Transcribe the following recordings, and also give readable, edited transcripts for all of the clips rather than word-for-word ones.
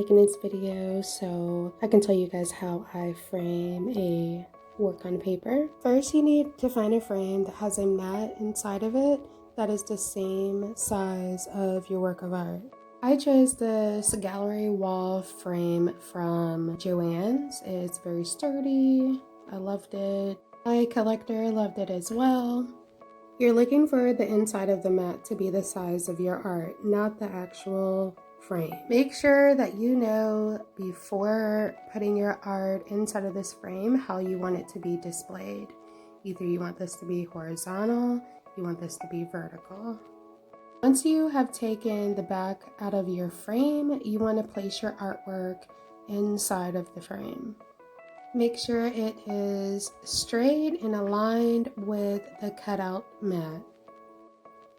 making this video so I can tell you guys how I frame a work on paper. First, you need to find a frame that has a mat inside of it that is the same size of your work of art. I chose this gallery wall frame from Joann's. It's very sturdy. I loved it. My collector loved it as well. You're looking for the inside of the mat to be the size of your art, not the actual frame. Make sure that you know before putting your art inside of this frame how you want it to be displayed. Either you want this to be horizontal, you want this to be vertical. Once you have taken the back out of your frame, you want to place your artwork inside of the frame. Make sure it is straight and aligned with the cutout mat.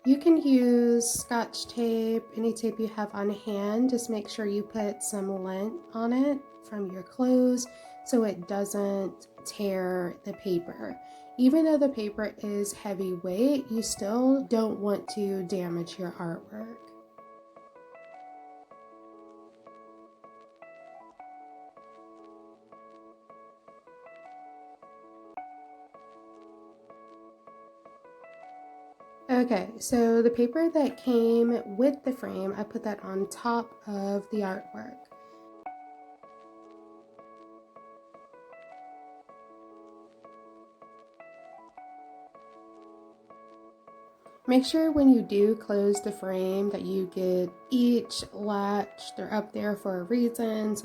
You can use Scotch tape, any tape you have on hand. Just make sure you put some lint on it from your clothes so it doesn't tear the paper. Even though the paper is heavyweight, you still don't want to damage your artwork. Okay, so the paper that came with the frame, I put that on top of the artwork. Make sure when you do close the frame that you get each latch. They're up there for a reason.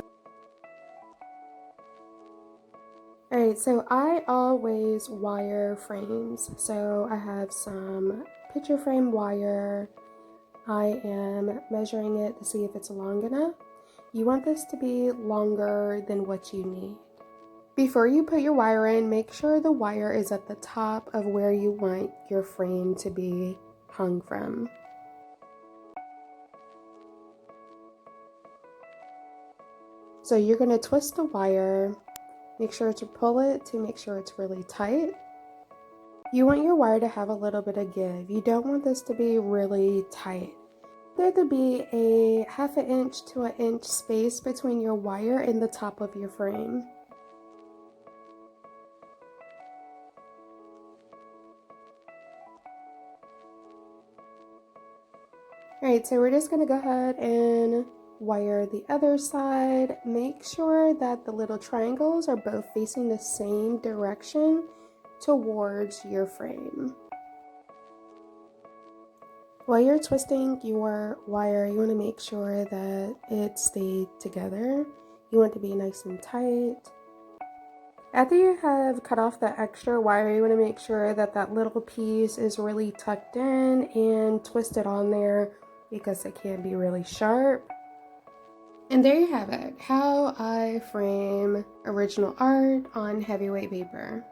Alright, so I always wire frames. So I have some picture frame wire. I am measuring it to see if it's long enough. You want this to be longer than what you need. Before you put your wire in, make sure the wire is at the top of where you want your frame to be hung from. So you're going to twist the wire, make sure to pull it to make sure it's really tight. You want your wire to have a little bit of give. You don't want this to be really tight. There to be a ½ inch to an inch space between your wire and the top of your frame. Alright, so we're just going to go ahead and wire the other side. Make sure that the little triangles are both facing the same direction towards your frame. While you're twisting your wire, you want to make sure that it stayed together. You want it to be nice and tight. After you have cut off the extra wire, you want to make sure that that little piece is really tucked in and twisted on there because it can be really sharp. And there you have it, how I frame original art on heavyweight paper.